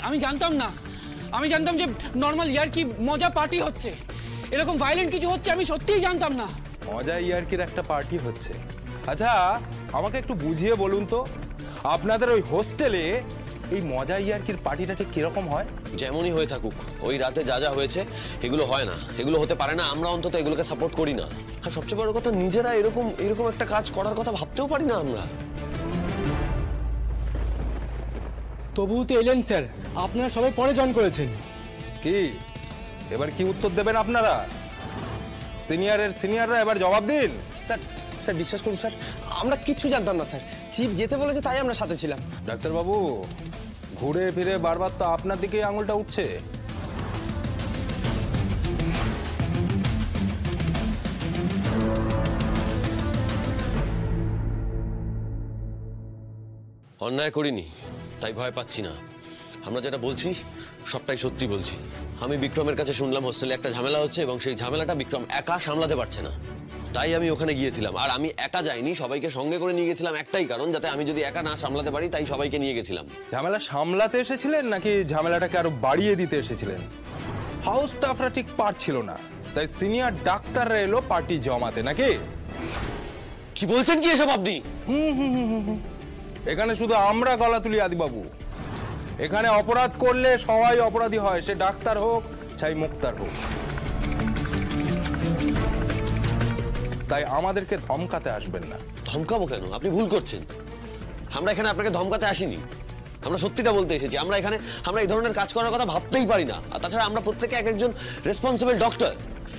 আমি জানতাম না। আমি জানতাম যে নর্মাল ইয়ার্কি মজা পার্টি হচ্ছে, এরকম ভায়োলেন্ট কিছু হচ্ছে আমি সত্যিই জানতাম না। মজা ইয়ার্কির একটা পার্টি হচ্ছে? আচ্ছা আমাকে একটু বুঝিয়ে বলুন তো, আপনাদের ওই হোস্টেলে এই মজা ইয়ার্কির পার্টিটা ঠিক কিরকম হয়? যেমনই হয়ে থাকুক, ওই রাতে যা যা হয়েছে এগুলো হয় না, এগুলো হতে পারে না। আমরা অন্তত এগুলোকে সাপোর্ট করি না। আর সবচেয়ে বড় কথা, নিজেরা এরকম এরকম একটা কাজ করার কথা ভাবতেও পারি না আমরা। তবুও তো এলেন স্যার, আপনারা সবাই পরে জয়েন করেছেন। কি এবার কি উত্তর দেবেন আপনারা? সিনিয়ররা এবার জবাব দিন। স্যার স্যার বিশ্বাস করুন স্যার, আমরা কিচ্ছু জানতাম না স্যার। চিফ যেতে বলেছে তাই আমরা সাথে ছিলাম। ডাক্তারবাবু, ঘুরে ফিরে বারবার তো আপনার দিকেই আঙুলটা উঠছে। অন্যায় করিনি তাই ভয় পাচ্ছি না। আমরা যেটা বলছি সবটাই সত্যি বলছি। আমি বিক্রমের কাছে শুনলাম হোস্টেলে একটা ঝামেলা হচ্ছে এবং সেই ঝামেলাটা বিক্রম একা সামলাতে পারছে না, তাই আমি ওখানে গিয়েছিলাম। আর আমি একা যাইনি, সবাইকে সঙ্গে করে নিয়ে গেছিলাম একটাই কারণ, যাতে আমি যদি একা না সামলাতে পারি, তাই সবাইকে নিয়ে গেছিলাম। ঝামেলা সামলাতে এসেছিলেন নাকি ঝামেলাটাকে আরো বাড়িয়ে দিতে এসেছিলেন? হাউস স্টাফরা ঠিক পারছিল না, তাই সিনিয়র ডাক্তাররা এলো পার্টি জমাতে, নাকি? কি বলছেন কি এসব আপনি? এখানে শুধু আমরা গলা তুলি আদিবাবু। এখানে অপরাধ করলে সবাই অপরাধী হয়, সে ডাক্তার হোক চাই মুক্তার হোক। তাই আমাদেরকে ধমকাতে আসবেন না। ধমকাবো কেন? আপনি ভুল করছেন। আমরা এখানে আপনাকে ধমকাতে আসিনি, আমরা সত্যিটা বলতে এসেছি। আমরা এই ধরনের কাজ করার কথা ভাবতেই পারি না। আর তাছাড়া আমরা প্রত্যেকে এক একজন রেসপন্সিবল ডক্টর,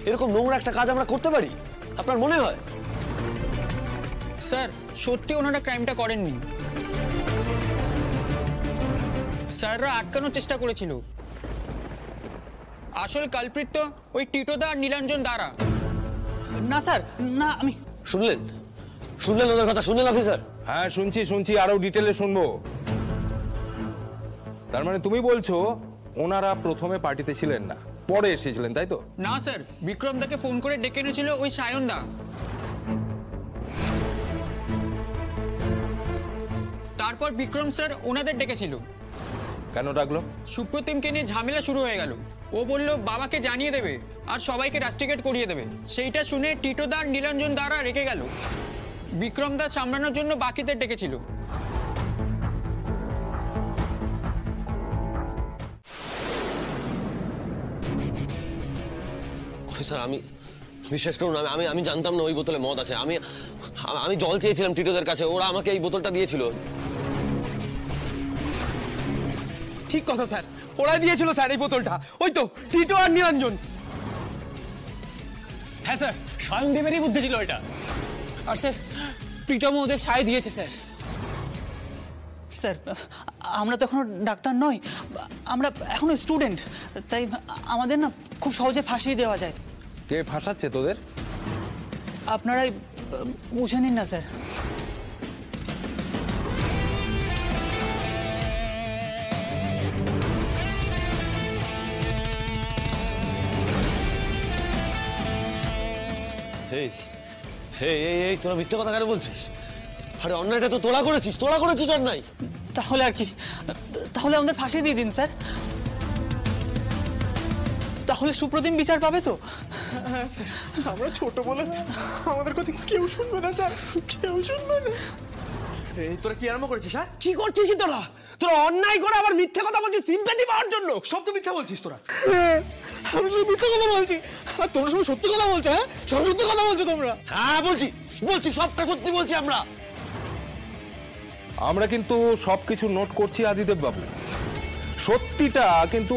এরকম নোংরা একটা কাজ আমরা করতে পারি আপনার মনে হয়? স্যার সত্যি ওনারা ক্রাইমটা করেননি, স্যাররা আটকানোর চেষ্টা করেছিল। আসল কালপ্রিট তো ওই টিটোদা আর নীলাঞ্জন দ্বারা। না স্যার না। আমি শুনলেন ওদের কথা? শুনলেন অফিসার? হ্যাঁ শুনছি, আরো ডিটেলে শুনবো। তার মানে তুমি বলছো ওনারা প্রথমে পার্টিতে ছিলেন না, পরে এসেছিলেন, তাই তো? না স্যার, বিক্রম দাকে ফোন করে ডেকে এনেছিল ওই সায়ন দা। তারপর বিক্রম স্যার ওনাদের ডেকেছিল। কেন ডাকলো? সুপ্রতিমকে নিয়ে ঝামেলা শুরু হয়ে গেল। ও বলল বাবাকে জানিয়ে দেবে আর সবাইকে রাস্টিকেট করিয়ে দেবে। সেইটা শুনে টিটোদা আর নীলাঞ্জন দ্বারা রেখে গেল। বিক্রম দা সামলানোর জন্য বাকিদের ডেকেছিল। অফিসার আমি বিশ্বাস করুন, আমি জানতাম না ওই বোতলে মদ আছে। আমি জল চেয়েছিলাম টিটোদের কাছে, ওরা আমাকে এই বোতলটা দিয়েছিল। ঠিক কথা স্যার, ওরা দিয়েছিল স্যার এই বোতলটা। ওই তো টিটো আর নিরঞ্জন। হ্যাঁ স্যার, স্বয়ংদেবেরই বুদ্ধি ছিল এটা। আর স্যার প্রীতম ওদের সায় দিয়েছে। স্যার আমরা তো এখনো ডাক্তার নই, আমরা এখনো স্টুডেন্ট, তাই আমাদের না খুব সহজে ফাঁসিয়ে দেওয়া যায়। কে ফাঁসাচ্ছে তোদের? আপনারাই বুঝে নিন না স্যার। এই তোরা মিথ্যে কথা কেন বলছিস? আরে অন্যায়টা তো তোরা করেছিস অন্যায়। তাহলে আর কি, তাহলে আমাদের ফাঁসি দিয়ে দিন স্যার, তাহলে সুপ্রতিম বিচার পাবে তো? হ্যাঁ স্যার, আমরা ছোট বলে আমাদের কথা কেউ শুনবে না স্যার, কেউ শুনবে না। এই তোরা কি আরম্ভ করেছিস? হ্যাঁ কি করছিস কি তোরা? তোরা অন্যায় করে আবার মিথ্যে কথা বলছিস সিম্প্যাথি পাওয়ার জন্য। সব তো মিথ্যা বলছিস তোরা। আমি শুধু মিথ্যে কথা বলছি আর তোমরা সব সত্যি কথা বলছো। হ্যাঁ সব সত্যি কথা বলছো তোমরা? হ্যাঁ বলছি সবটা সত্যি বলছি। আমরা কিন্তু সবকিছু নোট করছি আদিদেব বাবু। সত্যিটা কিন্তু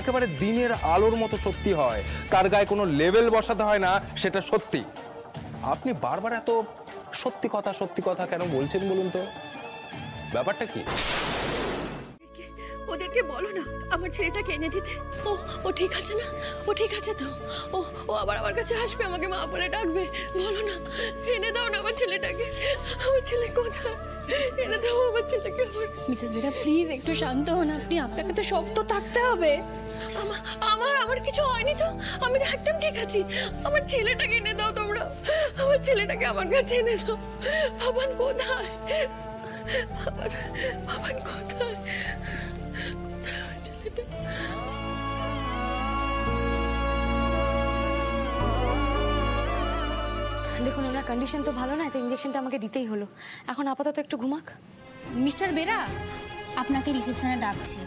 একেবারে দিনের আলোর মতো সত্যি হয়, তার গায়ে কোনো লেভেল বসাতে হয় না, সেটা সত্যি। আপনি বারবার এত সত্যি কথা কেন বলছেন বলুন তো? ব্যাপারটা কি? ওদেরকে বলো না আমার ছেলেটাকে এনে দিতে। ও ঠিক আছে না? ও ঠিক আছে তো? ও আবার আমার কাছে আসবে, আমাকে মা বলে ডাকবে। বলো না, এনে দাও না আমার ছেলেটাকে। আমার ছেলে কোথায়? এনে দাও আমার ছেলেকে। মিসেস বেটা প্লিজ একটু শান্ত হন আপনি, আপনাকে তো শক্ত থাকতে হবে। আমার কিছু হয়নি তো, আমি একদম ঠিক আছি। আমার ছেলেটাকে এনে দাও তোমরা, আমার ছেলেটাকে আমার কাছে এনে দাও। বাবান কোথায়? বাবান কোথায়? ছেলেটা। দেখুন ওনার কন্ডিশন তো ভালো না, তো ইঞ্জেকশনটা আমাকে দিতেই হলো। এখন আপাতত একটু ঘুমাক। মিস্টার বেরা আপনাকে রিসেপশনে ডাকছে।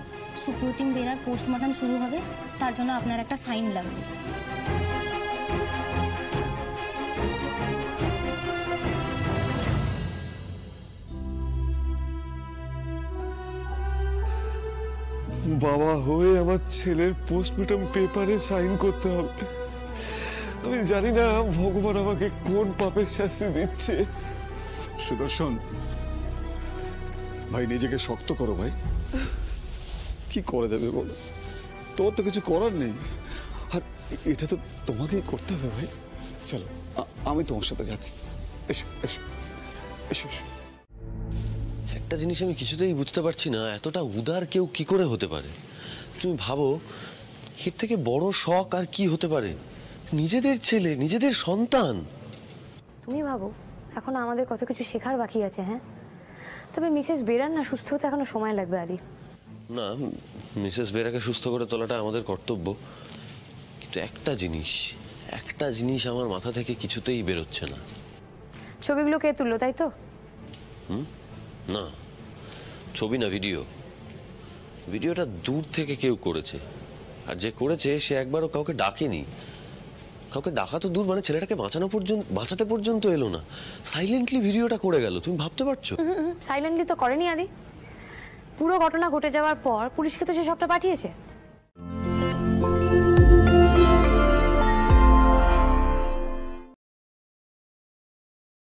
সুপ্রতিম বেরার পোস্টমর্টম শুরু হবে, তার জন্য আপনার একটা সাইন লাগবে। বাবা হয়ে আমার ছেলের পোস্টমর্টম পেপারে সাইন করতে হবে। আমি জানি না ভগবান আমাকে কোন পাপের শাস্তি দিচ্ছে। সুদর্শন ভাই, নিজেকে শক্ত করো ভাই। কি করে দেবে বলো, তোমার তো কিছু করার নেই, আর এটা তো তোমাকেই করতে হবে ভাই। চলো আমি তোমার সাথে যাচ্ছি, এসো এসো এসো এসো। একটা জিনিস আমি কিছুতেই বুঝতে পারছি না, এতটা উদার কেউ কি করে হতে পারে? তুমি ভাবো, এর থেকে বড় শখ আর কি হতে পারে? নিজেদের ছেলে, নিজেদের সন্তান। তুমি ভাবো এখন আমাদের কত কিছু শেখার বাকি আছে। হ্যাঁ, তবে মিসেস বেরার না সুস্থ হতে এখনো সময় লাগবে আদি। না, মিসেস বেরাকে সুস্থ করে তোলাটা আমাদের কর্তব্য, কিন্তু একটা জিনিস আমার মাথা থেকে কিছুতেই বেরোচ্ছে না। ছবিগুলো কে তুললো তাই তো? না, ছবি না, ভিডিওটা দূর থেকে কেউ করেছে, আর যে করেছে সে একবারও কাউকে ডাকেনি। কাউকে ডাকা তো দূর, মানে ছেলেটাকে বাঁচাতে পর্যন্ত এলো না, সাইলেন্টলি ভিডিওটা করে গেল। তুমি ভাবতে পারছো? সাইলেন্টলি তো করেনি আদি। পুরো ঘটনা ঘটে যাওয়ার পর পুলিশকে তো সে সবটা পাঠিয়েছে।